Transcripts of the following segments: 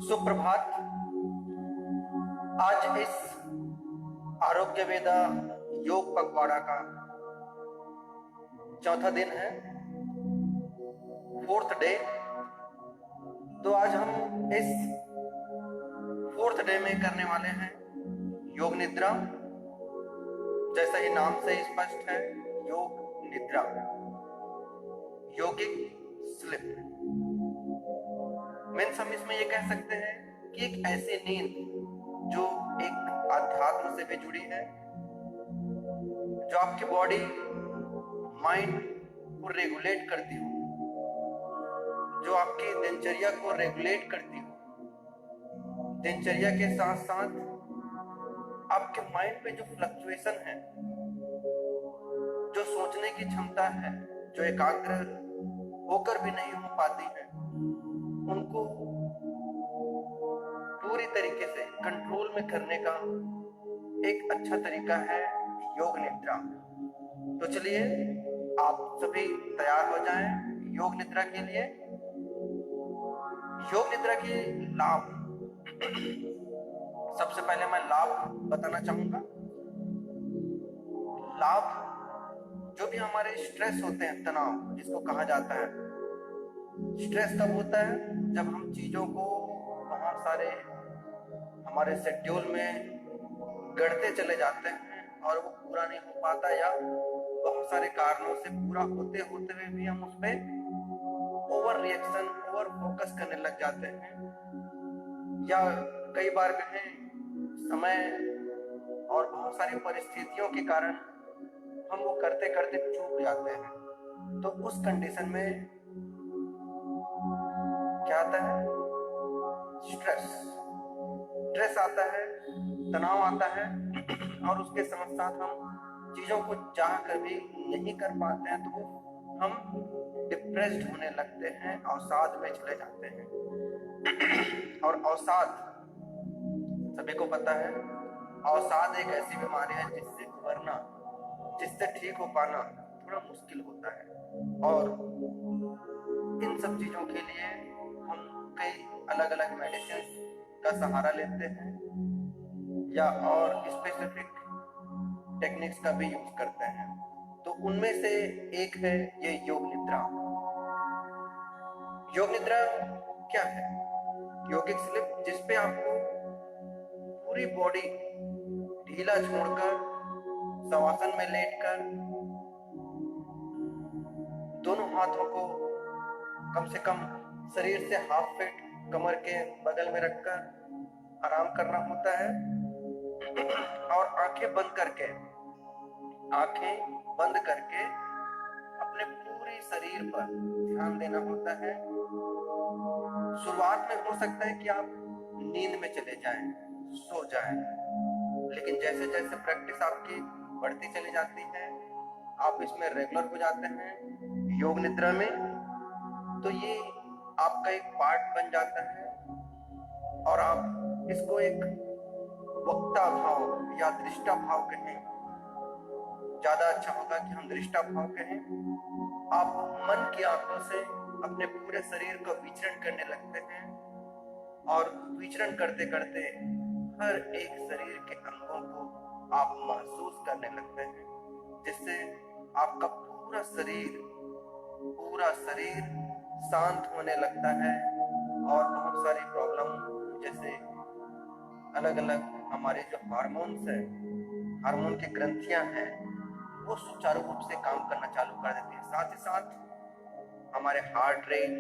सुप्रभात। आज इस आरोग्य वेदा योग पखवाड़ा का चौथा दिन है, फोर्थ डे। तो आज हम इस फोर्थ डे में करने वाले हैं योग निद्रा। जैसा ही नाम से स्पष्ट है, योग निद्रा, योगिक स्लिप। मीन्स हम इसमें ये कह सकते हैं कि एक ऐसी नींद जो एक अध्यात्म से भी जुड़ी है, जो आपकी बॉडी माइंड को रेगुलेट करती हो, जो आपकी दिनचर्या को रेगुलेट करती हो। दिनचर्या के साथ साथ आपके माइंड पे जो फ्लक्चुएशन है, जो सोचने की क्षमता है, जो एकाग्र होकर भी नहीं हो पाती है, उनको पूरी तरीके से कंट्रोल में करने का एक अच्छा तरीका है योग निद्रा। तो चलिए आप सभी तैयार हो जाएं योग निद्रा के लिए। योग निद्रा के लाभ, सबसे पहले मैं लाभ बताना चाहूंगा। लाभ, जो भी हमारे स्ट्रेस होते हैं, तनाव जिसको कहा जाता है, स्ट्रेस तब होता है जब हम चीजों को बहुत सारे हमारे शेड्यूल में गढ़ते चले जाते हैं और वो पूरा नहीं हो पाता, या बहुत सारे कारणों से पूरा होते होते हुए भी हम उस पर ओवर रिएक्शन, ओवर फोकस करने लग जाते हैं, या कई बार कहें समय और बहुत सारी परिस्थितियों के कारण हम वो करते करते चूक जाते हैं। तो उस कंडीशन में क्या आता है? स्ट्रेस आता है, तनाव आता है, और उसके साथ साथ हम चीजों को चाह कर भी नहीं कर पाते हैं, तो वो हम डिप्रेस्ड होने लगते हैं, अवसाद में चले जाते हैं। और अवसाद सभी को पता है, अवसाद एक ऐसी बीमारी है जिससे उबरना, जिससे ठीक हो पाना थोड़ा मुश्किल होता है। और इन सब चीजों के लिए हम कई अलग अलग मेडिसिन का सहारा लेते हैं, या और स्पेसिफिक टेक्निक्स का भी यूज करते हैं। तो उनमें से एक है ये योग निद्रा। योग निद्रा क्या है? योगिक स्लिप, जिसपे आपको पूरी बॉडी ढीला छोड़कर शवासन में लेटकर दोनों हाथों को कम से कम शरीर से हाफ फीट कमर के बगल में रखकर आराम करना होता है, और आंखें बंद करके अपने पूरे शरीर पर ध्यान देना होता है। शुरुआत में हो सकता है कि आप नींद में चले जाएं, सो जाएं, लेकिन जैसे जैसे प्रैक्टिस आपकी बढ़ती चली जाती है, आप इसमें रेगुलर हो जाते हैं योग निद्रा में, तो ये आपका एक पार्ट बन जाता है। और आप इसको एक वक्ता भाव या दृष्टा भाव कहें, ज्यादा अच्छा होगा कि हम दृष्टा भाव कहें। आप मन की आंखों से अपने पूरे शरीर को विचरण करने लगते हैं, और विचरण करते करते हर एक शरीर के अंगों को आप महसूस करने लगते हैं, जिससे आपका पूरा शरीर शांत होने लगता है। और बहुत सारी प्रॉब्लम, जैसे अलग अलग हमारे जो हार्मोन्स है, हार्मोन की ग्रंथियां हैं, वो सुचारू रूप से काम करना चालू कर देती है। साथ ही साथ हमारे हार्ट रेट,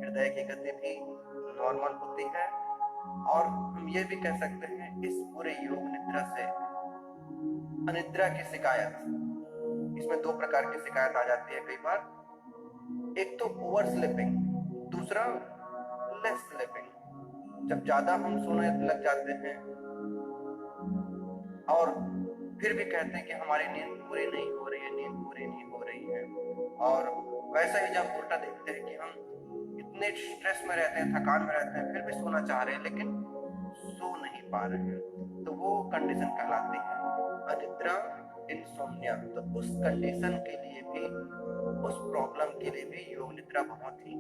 हृदय की गति भी नॉर्मल होती है। और हम ये भी कह सकते हैं, इस पूरे योग निद्रा से अनिद्रा की शिकायत, इसमें दो प्रकार की शिकायत आ जाती है कई बार। एक तो ओवर स्लीपिंग, दूसरा लेस स्लीपिंग। जब ज्यादा हम सोने लग जाते हैं और फिर भी कहते हैं कि हमारी नींद पूरी नहीं हो रही है, और वैसा ही जब उल्टा देखते हैं कि हम इतने स्ट्रेस में रहते हैं, थकान में रहते हैं, फिर भी सोना चाह रहे हैं लेकिन सो नहीं पा रहे हैं, तो वो कंडीशन कहलाती है अनिद्रा, इंसोम्निया। तो उस कंडीशन के लिए भी, उस प्रॉब्लम के लिए भी योग निद्रा बहुत ही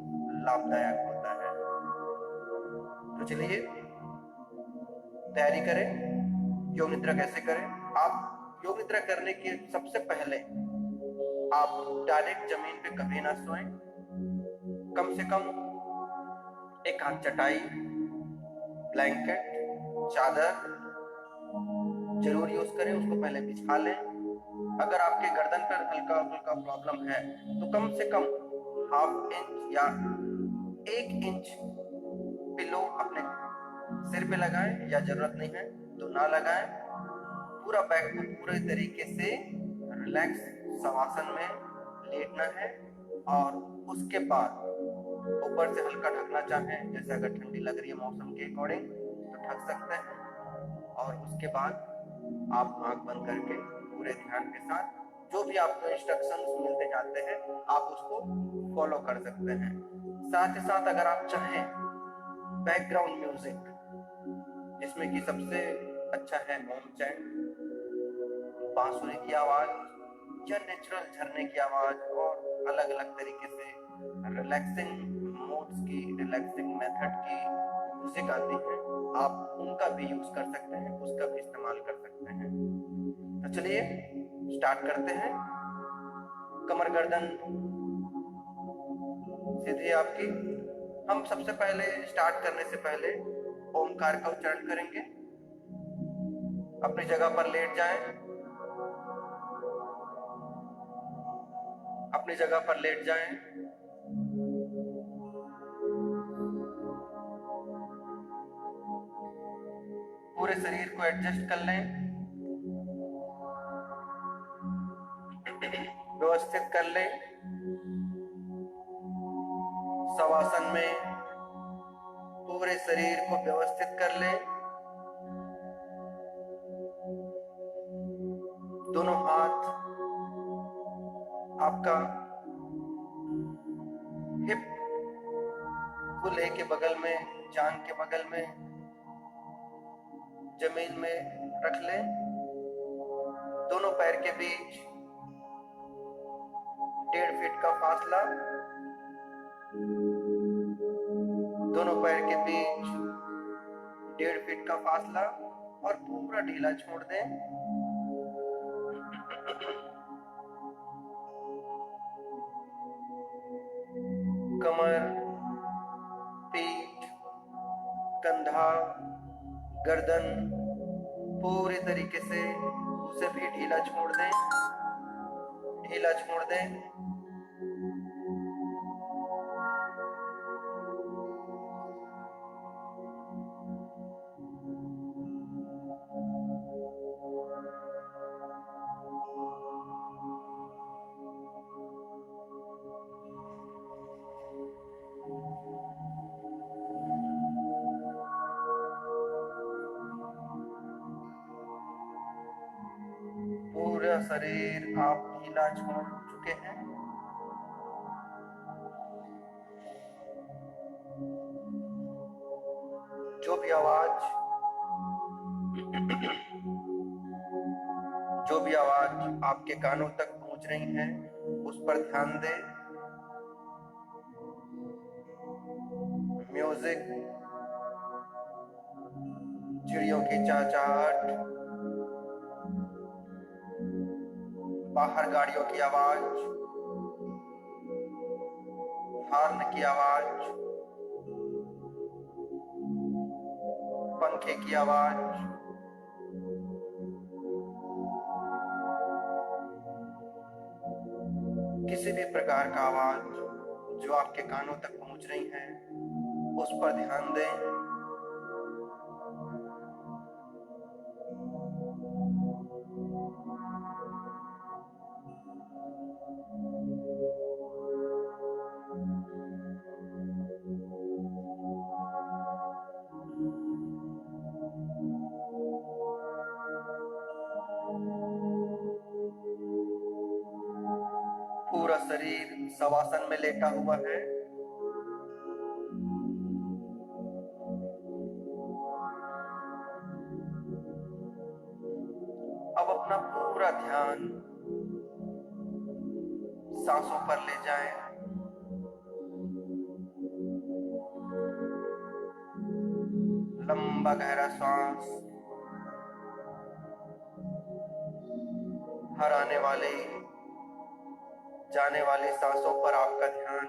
लाभदायक होता है। तो चलिए तैयारी करें। योग निद्रा कैसे करें? आप योग निद्रा करने के सबसे पहले आप डायरेक्ट जमीन पे कभी ना सोएं। कम से कम एक हाथ चटाई, ब्लैंकेट, चादर जरूर यूज करें, उसको पहले बिछा लें। अगर आपके गर्दन पर हल्का फुल्का प्रॉब्लम है तो कम से कम 1/2 इंच या 1 इंच पिलो अपने सिर पे लगाएं, या जरूरत नहीं है तो ना लगाएं। पूरा बैक को पूरे तरीके से रिलैक्स शवासन में लेटना है, और उसके बाद ऊपर से हल्का ढकना चाहें, जैसे अगर ठंडी लग रही है मौसम के अकॉर्डिंग तो ढक सकते हैं। और उसके बाद आप आंख बंद करके पूरे ध्यान के साथ जो भी आपको इंस्ट्रक्शंस मिलते जाते हैं आप उसको फॉलो कर सकते हैं। साथ ही साथ अगर आप चाहें बैकग्राउंड म्यूजिक, जिसमें कि सबसे अच्छा है मोम चैंट, बांसुरी की आवाज या नेचुरल झरने की आवाज, और अलग अलग तरीके से रिलैक्सिंग मोड्स की, रिलैक्सिंग मेथड की म्यूजिक आती है, आप उनका भी यूज कर सकते हैं, उसका भी इस्तेमाल कर सकते हैं। तो चलिए स्टार्ट करते हैं। कमर गर्दन सीधी आपकी। हम सबसे पहले स्टार्ट करने से पहले ओमकार का उच्चारण करेंगे। अपनी जगह पर लेट जाएं, अपनी जगह पर लेट जाएं। पूरे शरीर को एडजस्ट कर लें, व्यवस्थित कर लें। शवासन में पूरे शरीर को व्यवस्थित कर लें। दोनों हाथ आपका हिप को लेके बगल में, जांग के बगल में जमीन में रख लें। दोनों पैर के बीच 1.5 फीट का फासला, दोनों पैर के बीच 1.5 फीट का फासला, और पूरा ढीला छोड़ दें। कमर, पीठ, कंधा, गर्दन पूरी तरीके से उसे भी ढीला छोड़ दें, ढीला छोड़ दें। पूरा शरीर आप ढीला छोड़ चुके हैं। जो भी आवाज आपके कानों तक पहुंच रही है उस पर ध्यान दें। म्यूजिक, चिड़ियों की चहचहाट, बाहर गाड़ियों की आवाज, हॉर्न की आवाज, पंखे की आवाज, किसी भी प्रकार का आवाज जो आपके कानों तक पहुंच रही है उस पर ध्यान दें। पूरा शरीर शवासन में लेटा हुआ है। अब अपना पूरा ध्यान सांसों पर ले जाएं। लंबा गहरा सांस। हर आने वाले जाने वाली सांसों पर आपका ध्यान।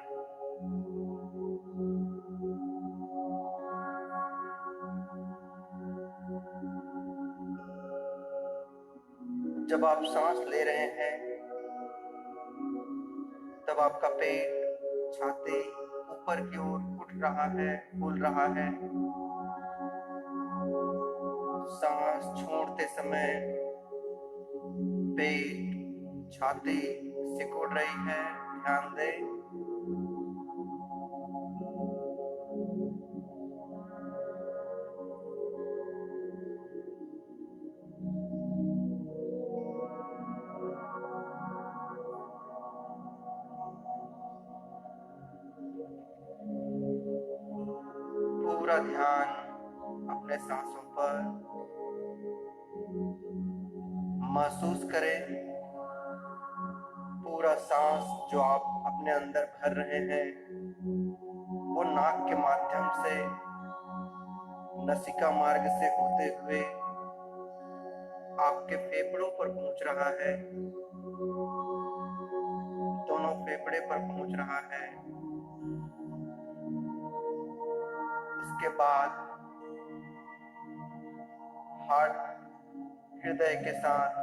जब आप सांस ले रहे हैं तब आपका पेट, छाती ऊपर की ओर उठ रहा है, फूल रहा है। सांस छोड़ते समय पेट, छाती सिकुड़ रही है, ध्यान दें। पूरा ध्यान अपने सांसों पर। महसूस करें पूरा सांस जो आप अपने अंदर भर रहे हैं वो नाक के माध्यम से नसिका मार्ग से होते हुए आपके फेफड़ों पर पहुंच रहा है, दोनों फेफड़े पर पहुंच रहा है। उसके बाद हार्ट, हृदय के साथ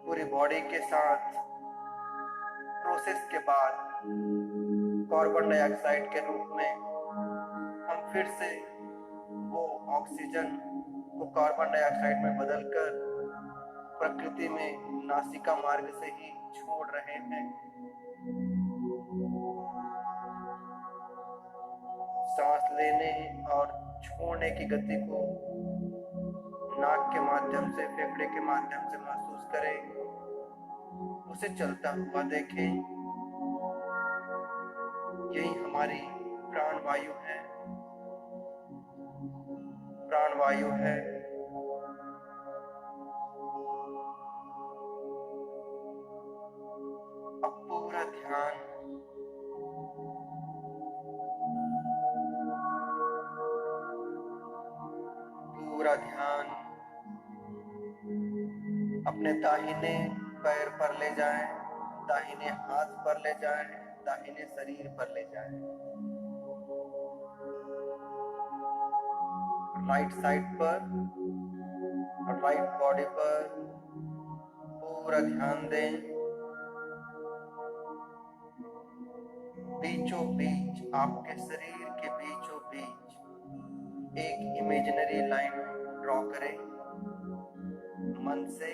पूरी बॉडी के साथ प्रोसेस के बाद कार्बन डाइऑक्साइड के रूप में हम फिर से वो ऑक्सीजन को कार्बन डाइऑक्साइड में बदलकर प्रकृति में नासिका मार्ग से ही छोड़ रहे हैं। सांस लेने और छोड़ने की गति को नाक के माध्यम से, फेफड़े के माध्यम से महसूस करें, उसे चलता हुआ देखें। यही हमारी प्राणवायु है। प्राणवायु है। अब पूरा ध्यान अपने दाहिने पैर पर ले जाएं, दाहिने हाथ पर ले जाएं, दाहिने शरीर पर ले जाएं। राइट साइड पर, राइट बॉडी पर पूरा ध्यान दें। बीचों बीच, आपके शरीर के बीचों बीच एक इमेजिनरी लाइन ड्रॉ करें मन से,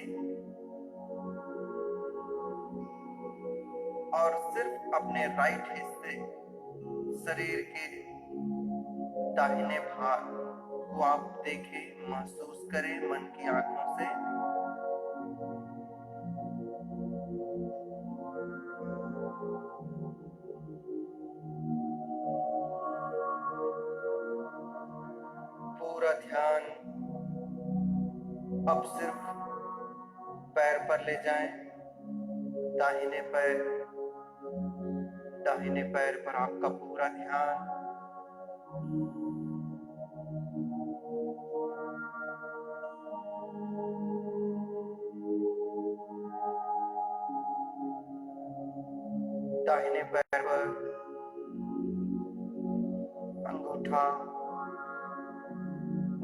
और सिर्फ अपने राइट हिस्से, शरीर के दाहिने भाग को आप देखें, महसूस करें मन की आंखों से। पूरा ध्यान अब सिर्फ पैर पर ले जाएं, दाहिने पैर, दाहिने पैर पर आपका पूरा ध्यान। दाहिने पैर पर अंगूठा,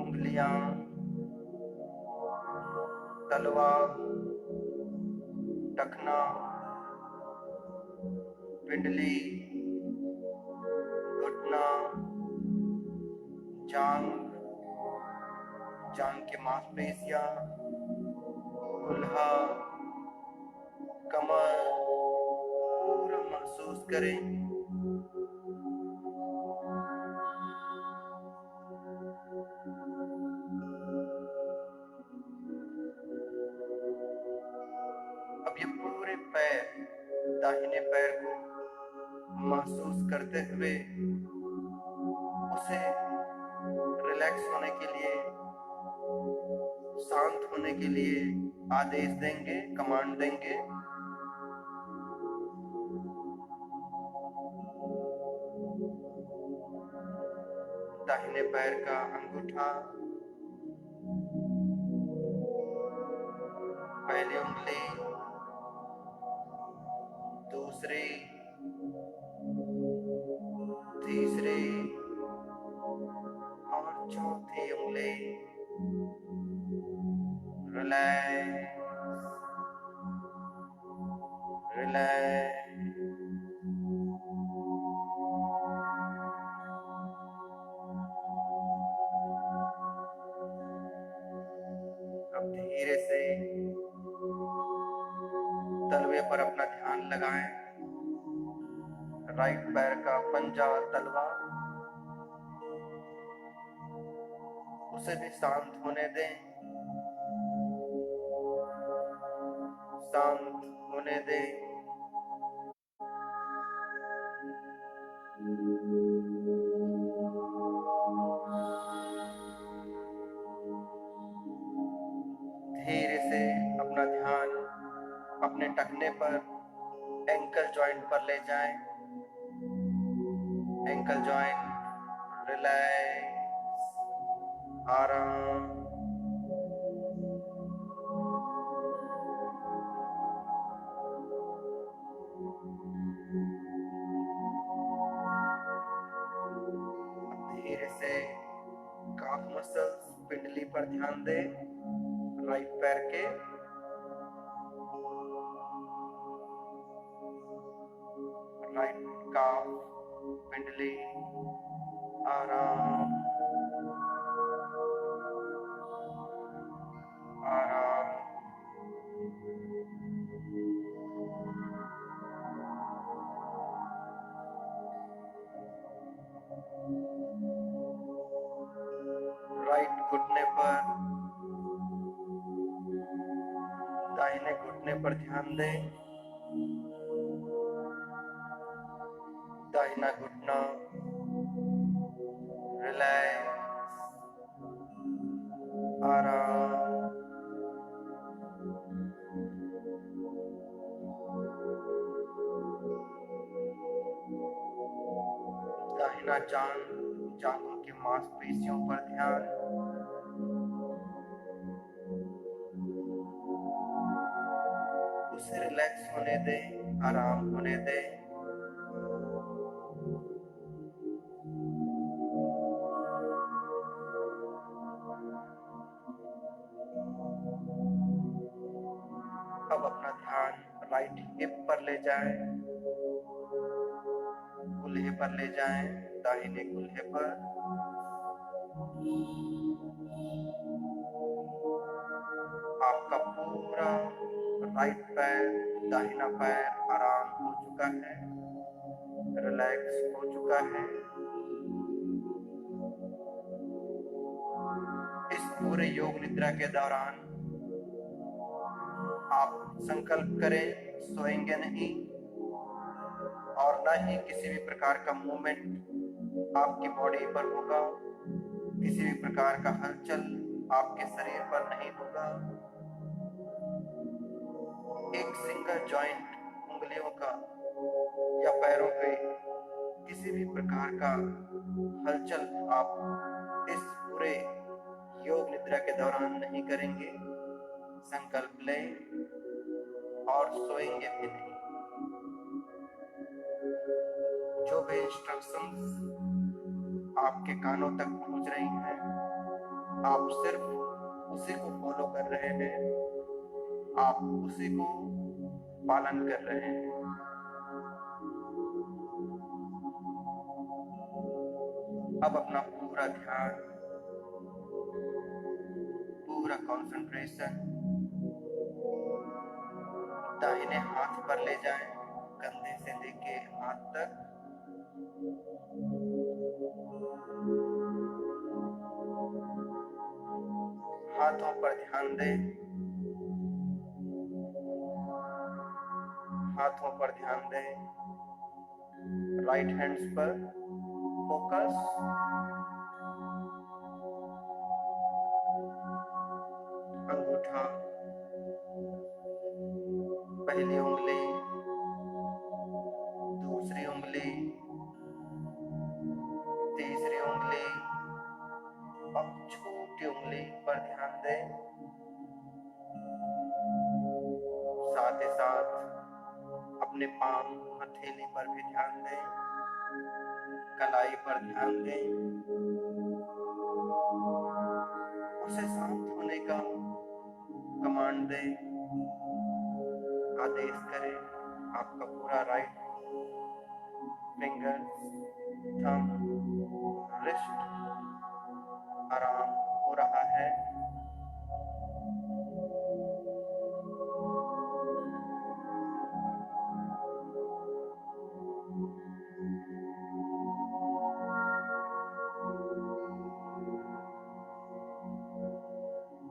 उंगलियां, तलवा, टखना, पिंडली, घुटना, जांघ, जांघ की मांसपेशियां, कुल्हा, कमर पूरा महसूस करें। अब ये पूरे पैर, दाहिने पैर को महसूस करते हुए उसे रिलैक्स होने के लिए, शांत होने के लिए आदेश देंगे, कमांड देंगे। दाहिने पैर का अंगूठा, पहली उंगली, दूसरी, तीसरी और चौथी उंगली। Relax, relax. अब धीरे से तलवे पर अपना ध्यान लगाएं। राइट पैर का पंजा, तलवा, उसे भी शांत होने दें, शांत होने दें। धीरे से अपना ध्यान अपने टखने पर, एंकल जॉइंट पर ले जाएं। एंकल जॉइंट, रिलैक्स, आराम। धीरे से काफ मसल्स, पिंडली पर ध्यान दें। राइट पैर के राइट काफ, पिंडली, आराम, आराम। राइट घुटने पर, दाहिने घुटने पर ध्यान दें। दाहिना घुटना, रिलैक्स, आराम। दाहिना जांघ, जांघों की मांसपेशियों पर ध्यान। उसे रिलैक्स होने दें, आराम होने दें। अब अपना ध्यान राइट हिप पर ले जाएं, कूल्हे पर ले जाएं, दाहिने कूल्हे पर। आपका पूरा राइट पैर, दाहिना पैर आराम हो चुका है, रिलैक्स हो चुका है। इस पूरे योग निद्रा के दौरान आप संकल्प करें, सोएंगे नहीं और न ही किसी भी प्रकार का मूवमेंट आपकी बॉडी पर होगा, किसी भी प्रकार का हलचल आपके शरीर पर नहीं होगा। एक सिंगल जॉइंट, उंगलियों का या पैरों के किसी भी प्रकार का हलचल आप इस पूरे योग निद्रा के दौरान नहीं करेंगे। संकल्प लें और सोएंगे भी नहीं। जो भी इंस्ट्रक्शंस आपके कानों तक पहुंच रही हैं, आप सिर्फ उसी को फॉलो कर रहे हैं, आप उसी को पालन कर रहे हैं। अब अपना पूरा ध्यान, पूरा कंसंट्रेशन दाहिने हाथ पर ले जाएं, कंधे से लेके हाथ तक। हाथों पर ध्यान दें, हाथों पर ध्यान दें। राइट हैंड्स पर फोकस। अंगूठा, पहली उंगली, दूसरी उंगली, तीसरी उंगली, पर ध्यान दें, साथ ही साथ अपने पांव हथेली पर भी ध्यान दें, कलाई पर ध्यान दें। उसे शांत होने का कमांड दें, आदेश करें। आपका पूरा राइट फिंगर, थंब, रिस्ट आराम हो रहा है।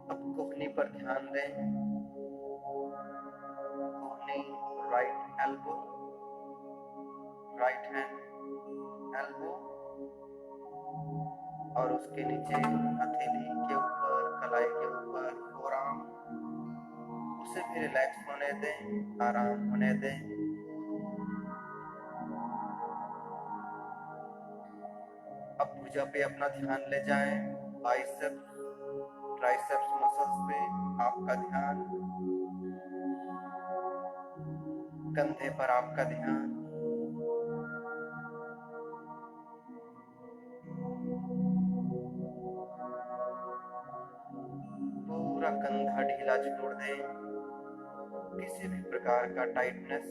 अब कोहनी पर ध्यान दें, कोहनी, right elbow, right hand elbow, और उसके नीचे हथेली के ऊपर, कलाई के ऊपर फोरआर्म, उसे भी रिलैक्स होने दें, आराम होने दें। अब भुजा पे अपना ध्यान ले जाएं, बाइसेप्स, ट्राइसेप्स मसल्स पे आपका ध्यान, कंधे पर आपका ध्यान, पूरा कंधा ढीला छोड़ दें, किसी भी प्रकार का टाइटनेस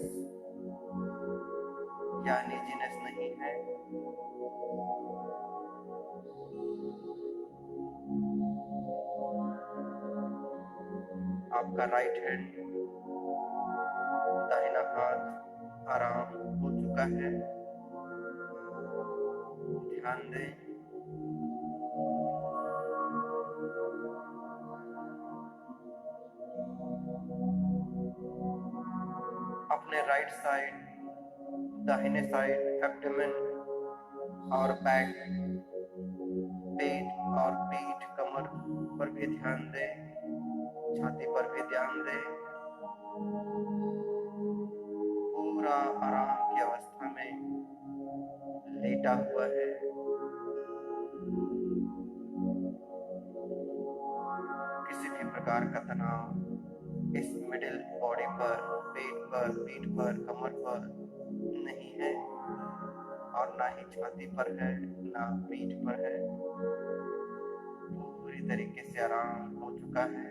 या नीजीनेस नहीं है। आपका राइट हैंड, दाहिना हाथ आराम हो चुका है। ध्यान दें, अपने राइट साइड, दाहिने साइड एब्डोमेन और बैक, पेट और पीठ, कमर पर भी ध्यान दें, छाती पर भी ध्यान दें। पूरा आराम की अवस्था में लेटा हुआ है। किसी भी प्रकार का तनाव इस मिडिल बॉडी पर, पेट पर, पीठ पर, कमर पर नहीं है, और ना ही छाती पर है, ना पीठ पर है। पूरी तरीके से आराम हो चुका है।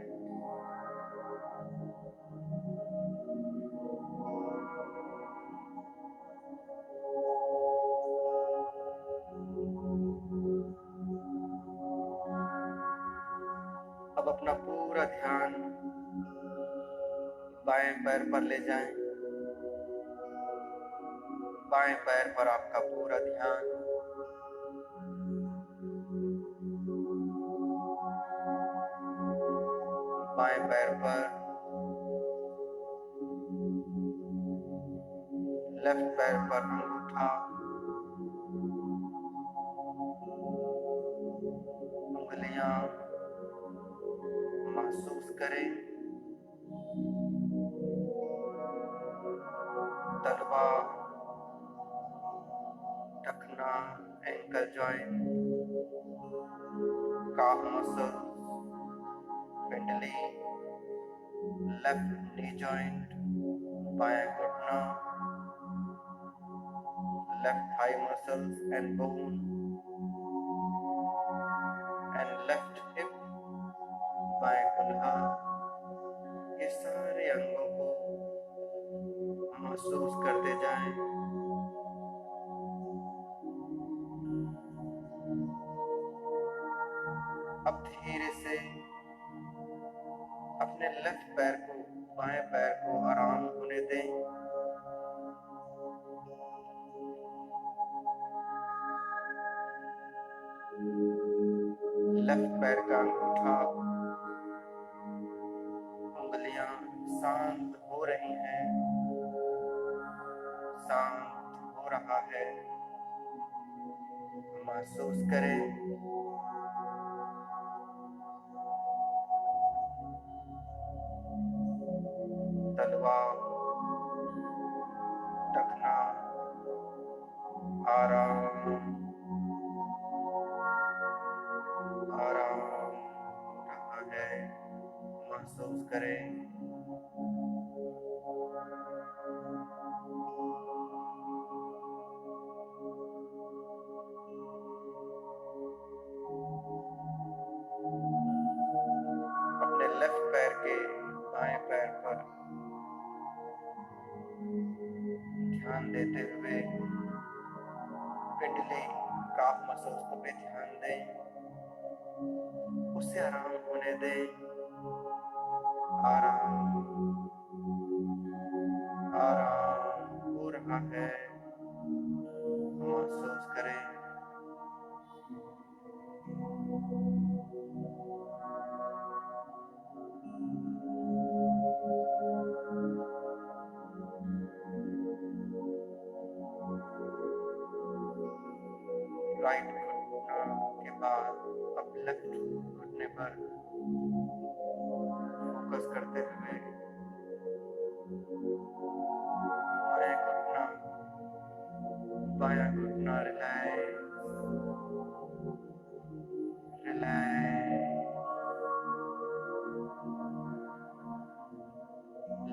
अब अपना पूरा ध्यान बाएं पैर पर ले जाएं, बाएं पैर पर आपका पूरा ध्यान, बाएं पैर पर, लेफ्ट पैर पर अंगूठा, उंगलियां महसूस करें। तलवा, टखना, एंकल जॉइंट, काफ मसल, पिंडली, लेफ्ट नी जॉइंट, बायां घुटना, left thigh muscles and bone and left hip, बाएं कुल्हा, ये सारे अंगों को महसूस करते जाएं। अब धीरे से अपने लेफ्ट पैर को, बाएं पैर को आराम होने दें। लेफ्ट पैर का अंगूठा, उंगलियां शांत हो रही हैं, शांत हो रहा है, महसूस करें। तलवा, टखना आराम आराम रहा करें। अपने लेफ्ट पैर के बाएं पैर पर ध्यान देते हुए पिंडली काफ मसल्स को भी ध्यान दें, उसे आराम होने दें। आराम आराम हो रहा है, महसूस करें। राइट घुटना के बाद अब लेफ्ट घुटने पर फोकस करते हुए बायां घुटना relax relax.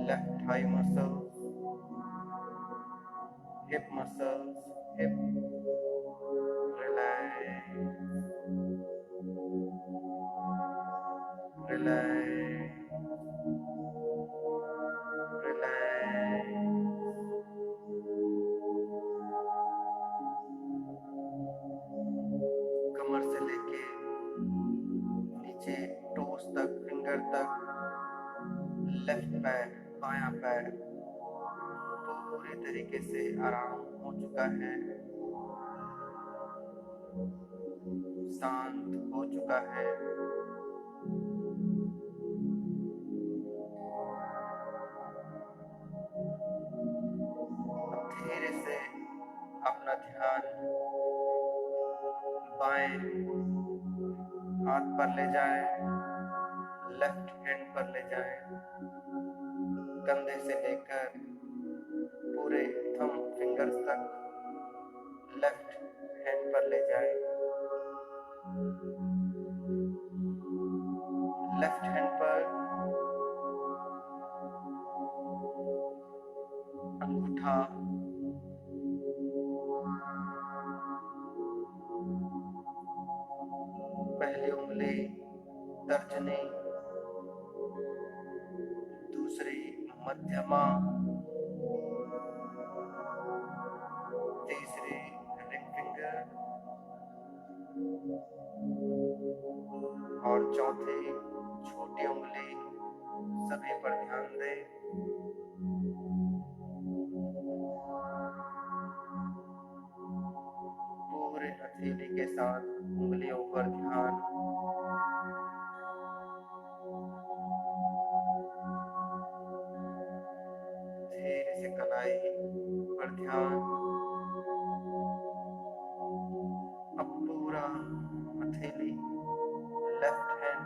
Left thigh muscles, hip muscles, hip relax relax relax. कमर से लेके नीचे टोस तक, फिंगर तक, लेफ्ट पैर बायां पैर पूरी तरीके से आराम हो चुका है, शांत हो चुका है। अब धीरे से अपना ध्यान बाएं हाथ पर ले जाएं, लेफ्ट हैंड पर ले जाएं, कंधे से लेकर पूरे थंब फिंगर्स तक लेफ्ट हैंड पर ले जाएं। लेफ्ट हैंड पर अंगूठा, पहली उंगली, तर्जनी, दूसरी मध्यमा, तीसरी रिंग फिंगर और चौथी छोटी उंगली, सभी पर ध्यान दें। पूरे हथेली के साथ उंगलियों पर ध्यान। धीरे से कलाई पर ध्यान। अब पूरा हथेली, लेफ्ट हैंड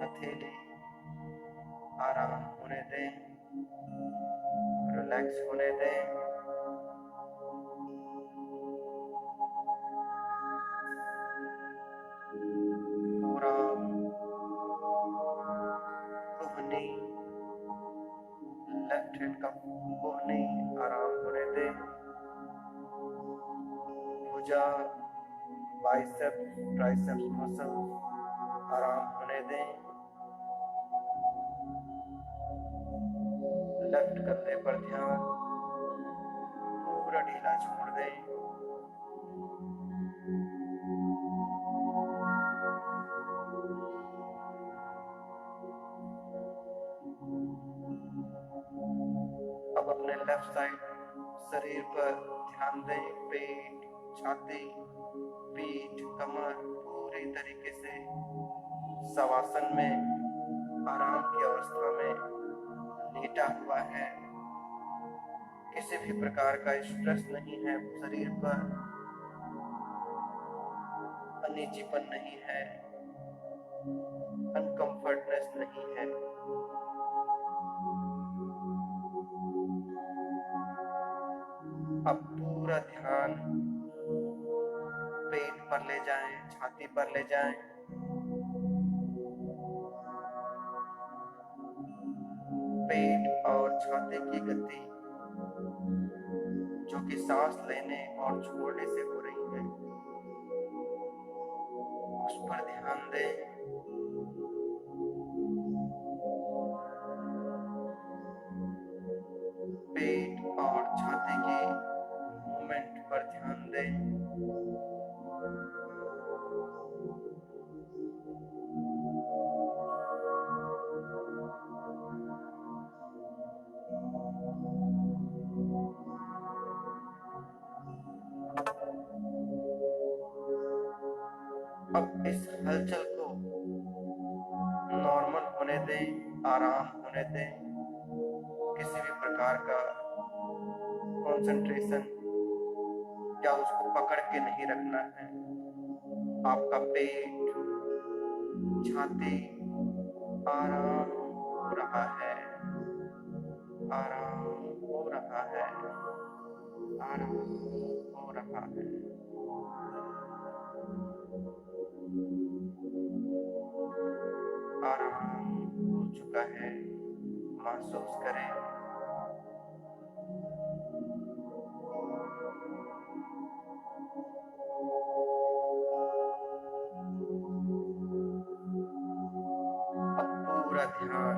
हथेली आराम होने दें, रिलैक्स होने दें। पूरा कोहनी, लेफ्ट हैंड का कोहनी आराम होने दें। भुजा, बाइसेप्स, ट्राइसेप्स मसल आराम होने दें। लेफ्ट कंधे पर ध्यान, पूरा ढीला छोड़ दें। अब अपने लेफ्ट साइड शरीर पर ध्यान दें। पेट, छाती, पीठ, कमर पूरी तरीके से शवासन में आराम की अवस्था में लेटा हुआ है। किसी भी प्रकार का स्ट्रेस नहीं है शरीर पर, अनिजीपन नहीं है, अनकंफर्टनेस नहीं है। अब पूरा ध्यान पेट पर ले जाएं, छाती पर ले जाएं। छाती की गति जो कि सांस लेने और छोड़ने से हो रही है, उस पर ध्यान दें। पेट और छाती की मूवमेंट पर ध्यान दें। अब इस हलचल को नॉर्मल होने दें, आराम होने दें। किसी भी प्रकार का कंसंट्रेशन या उसको पकड़ के नहीं रखना है। आपका पेट, छाती आराम हो रहा है, आराम हो रहा है, आराम हो रहा है। आराम हो चुका है, महसूस करें। अब पूरा ध्यान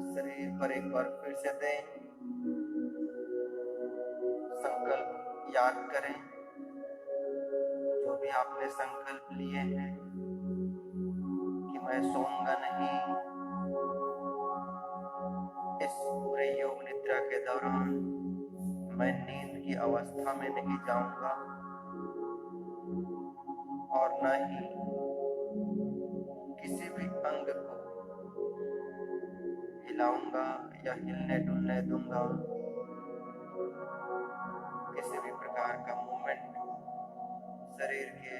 शरीर पर एक बार फिर से दें। संकल्प याद करें, जो भी आपने संकल्प लिए हैं कि मैं सोऊंगा नहीं, इस पूरे योग निद्रा के दौरान मैं नींद की अवस्था में नहीं जाऊंगा और न ही किसी भी अंग को हिलाऊंगा या हिलने डुलने दूंगा। किसी भी प्रकार का मूवमेंट शरीर के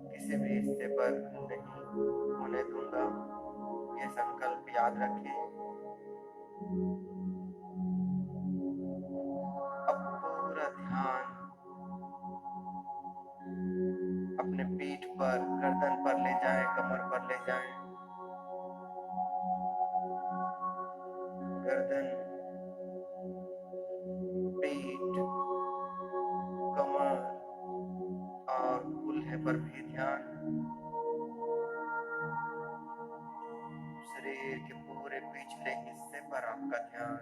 किसी भी हिस्से पर नहीं होने दूंगा। ये संकल्प याद रखें। अब पूरा ध्यान अपने पीठ पर, गर्दन पर ले जाएं, कमर पर ले जाएं। गर्दन, पीठ, कमर और कूल्हे पर भी ध्यान। शरीर के पूरे पिछले हिस्से पर आपका ध्यान।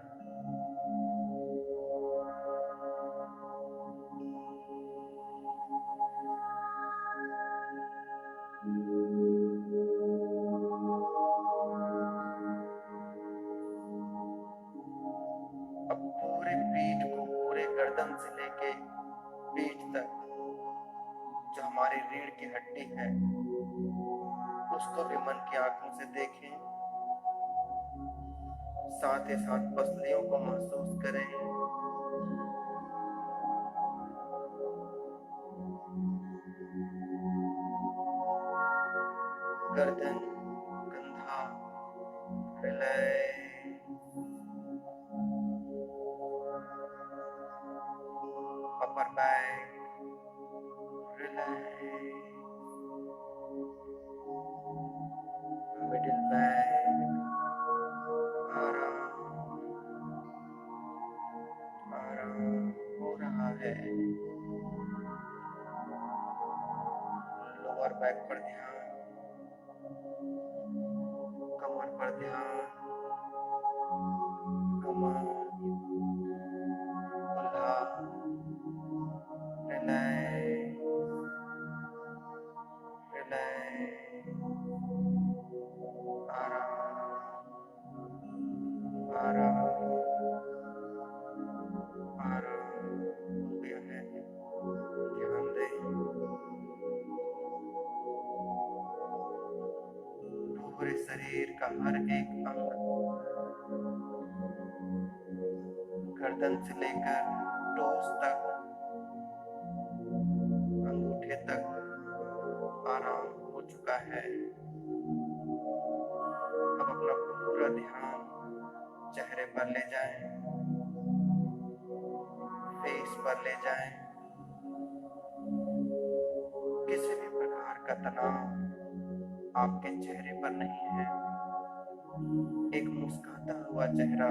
अब पूरे पीठ को, पूरे गर्दन से लेके पीठ तक जो हमारी रीढ़ की हड्डी है, उसको भी मन की आंखों से देखें। साथ ही साथ पसलियों को महसूस करें। गर्दन, कंधा, relax. Upper back, relax. Middle back, आराम, आराम हो रहा है। लोअर बैक पर ध्यान, कमर पर ध्यान, कमर, कुल्हा, रिलैक्स, रिलैक्स, आराम, आराम, आराम हो गया है। ध्यान दें। पूरे शरीर का हर एक अंग, गर्दन से लेकर टोस तक, अंगूठे तक आराम हो चुका है। अब अपना पूरा ध्यान चेहरे पर ले जाएं, फेस पर ले जाएं। किसी भी प्रकार का तनाव आपके चेहरे पर नहीं है। एक मुस्कुराता हुआ चेहरा,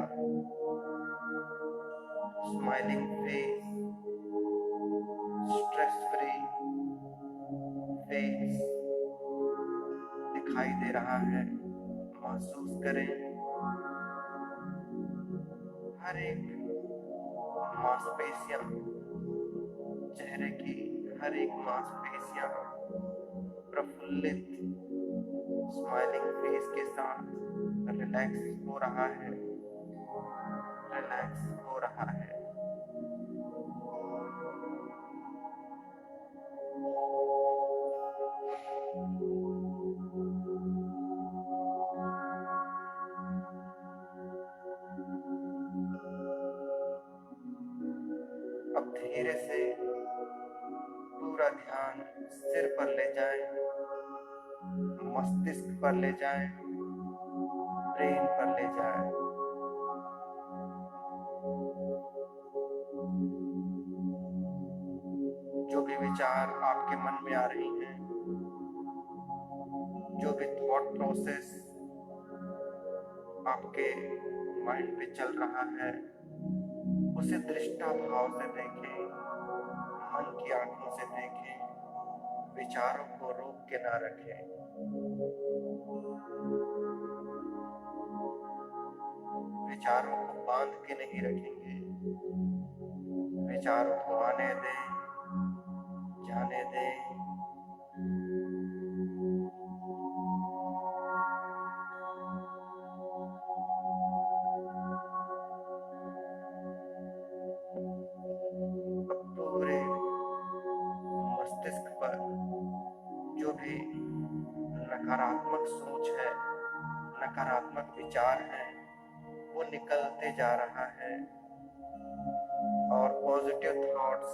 smiling face, stress free face दिखाई दे रहा है। महसूस करें हर एक मांसपेशियां, चेहरे की हर एक मांसपेशियां प्रफुल्लित स्माइलिंग फेस के साथ रिलैक्स हो रहा है, रिलैक्स हो रहा है। अब धीरे से पूरा ध्यान सिर पर ले जाएं, मस्तिष्क पर ले जाएं, ब्रेन पर ले जाएं। जो भी विचार आपके मन में आ रही हैं, जो भी थॉट प्रोसेस आपके माइंड पे चल रहा है, उसे दृष्टा भाव से देखें, मन की आंखों से देखें, विचारों को रोक के ना रखें। विचारों को बांध के नहीं रखेंगे, विचारों को आने दें, जाने दें। पूरे मस्तिष्क पर जो भी नकारात्मक सोच है, नकारात्मक विचार है, वो निकलते जा रहा है और पॉजिटिव थॉट्स,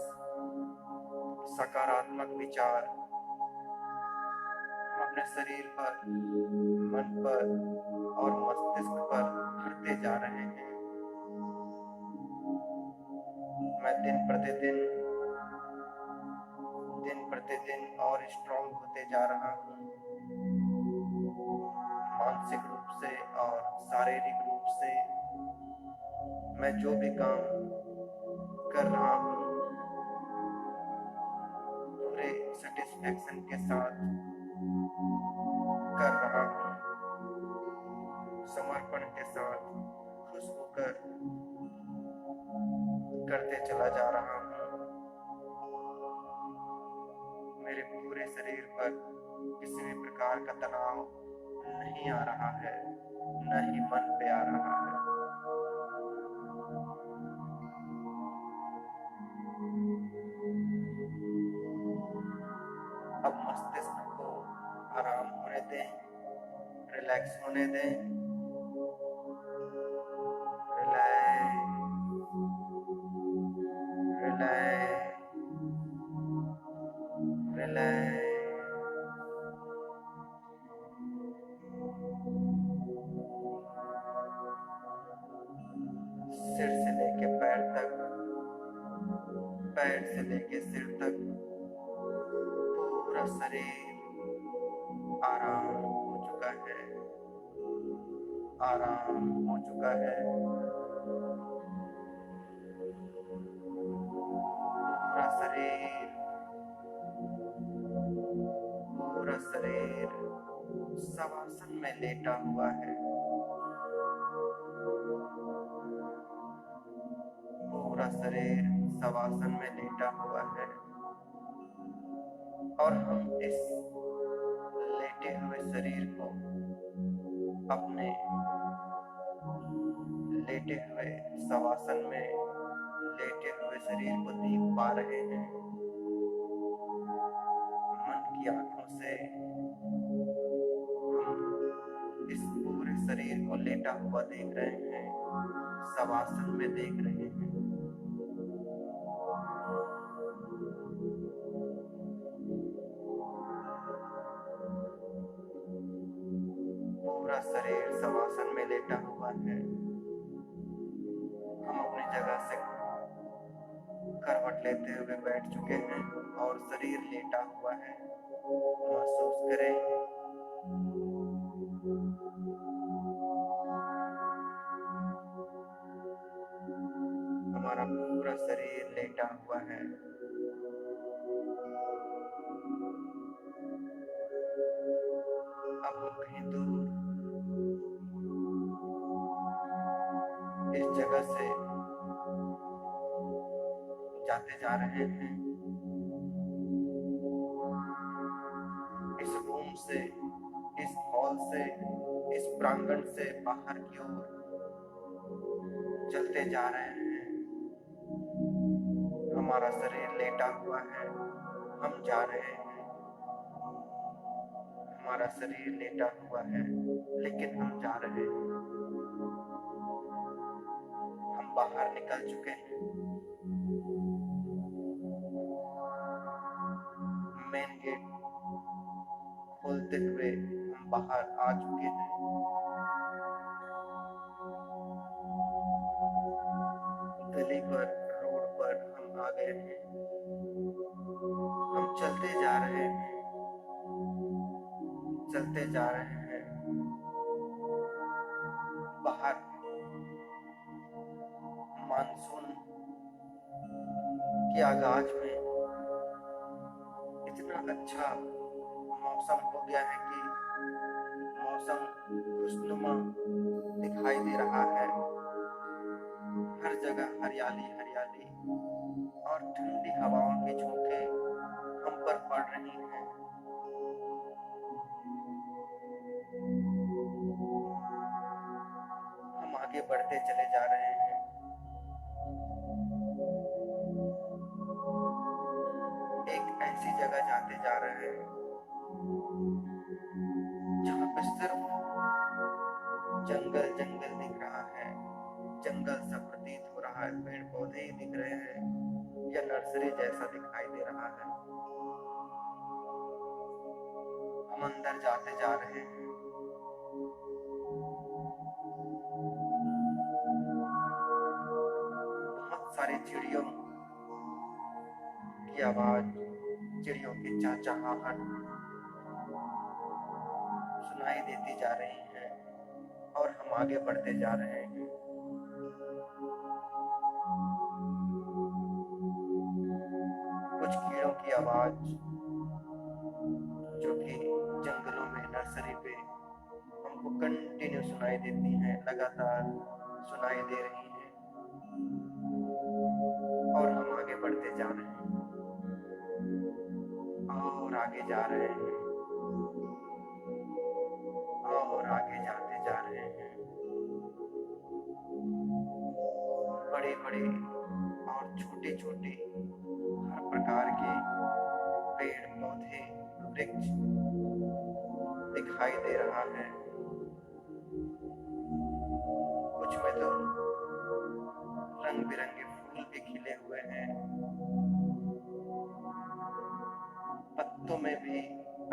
सकारात्मक विचार अपने शरीर पर, मन पर और मस्तिष्क पर भरते जा रहे हैं। मैं दिन प्रतिदिन और स्ट्रॉन्ग होते जा रहा हूँ, मानसिक रूप से और शारीरिक रूप से। मैं जो भी काम कर रहा हूँ पूरे सेटिस्फैक्शन के साथ कर रहा हूँ, समर्पण के साथ खुश होकर करते चला जा रहा हूँ। मेरे पूरे शरीर पर किसी भी प्रकार का तनाव नहीं आ रहा है, न ही मन पे आ रहा है। अब मस्तिष्क को आराम होने दें, रिलैक्स होने दें। रिलैक्स, सिर से लेके पैर तक, पैर से लेके सिर तक पूरा शरीर आराम हो चुका है, आराम हो चुका है। पूरा शरीर शवासन में लेटा हुआ है। पूरा शरीर शवासन में लेटा हुआ है और हम इस लेटे हुए शरीर को अपने लेटे हुए शवासन में लेटे हुए शरीर को देख पा रहे हैं। मन की आंखों से हम इस पूरे शरीर को लेटा हुआ देख रहे हैं, शवासन में देख रहे हैं। पूरा शरीर शवासन में लेटा हुआ है। हम अपनी जगह से करवट लेते हुए बैठ चुके हैं और शरीर लेटा हुआ है। महसूस करें हमारा शरीर लेटा हुआ है। अब हम कहीं दूर इस जगह से जाते जा रहे हैं, इस रूम से, इस हॉल से, इस प्रांगण से बाहर की ओर चलते जा रहे हैं। हमारा शरीर लेटा हुआ है, हम जा रहे हैं। हमारा शरीर लेटा हुआ है लेकिन हम जा रहे हैं। हम बाहर निकल चुके हैं। मेन गेट खोलते हुए हम बाहर आ चुके हैं। गली पर, रोड पर हम आ गए हैं। हम चलते जा रहे हैं, चलते जा रहे हैं। बाहर मानसून के आगाज में इतना अच्छा मौसम हो गया है कि मौसम खुशनुमा दिखाई दे रहा है। हर जगह हरियाली हरियाली और ठंडी हवाओं की झोंकें हम पर पड़ रही हैं। हम आगे बढ़ते चले जा रहे हैं। एक ऐसी जगह जाते जा रहे हैं जहाँ पे सिर्फ जंगल जंगल दिख रहा है। जंगल सा प्रतीत हो रहा है, पेड़ पौधे ही दिख रहे हैं या नर्सरी जैसा दिखाई दे रहा है। हम अंदर जाते जा रहे हैं। बहुत सारी चिड़ियों की आवाज, चिड़ियों की चहचहाहट सुनाई देती जा रही है और हम आगे बढ़ते जा रहे हैं। कुछ कीड़ों की आवाज जो कि जंगलों में, नर्सरी पे हमको कंटिन्यू सुनाई देती हैं, लगातार सुनाई दे रही हैं और हम आगे बढ़ते जा रहे हैं और आगे जा रहे हैं और आगे जाते जा रहे हैं। बड़े बड़े और छोटे छोटे हर प्रकार के पेड़ पौधे, वृक्ष दिखाई दे रहा है। कुछ में तो रंग बिरंगे फूल भी खिले हुए हैं। पत्तों में भी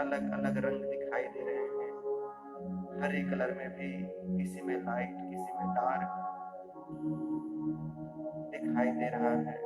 अलग अलग रंग दिखाई दे रहे हैं। हरे कलर में भी, किसी में लाइट, किसी में डार्क दिखाई दे रहा है।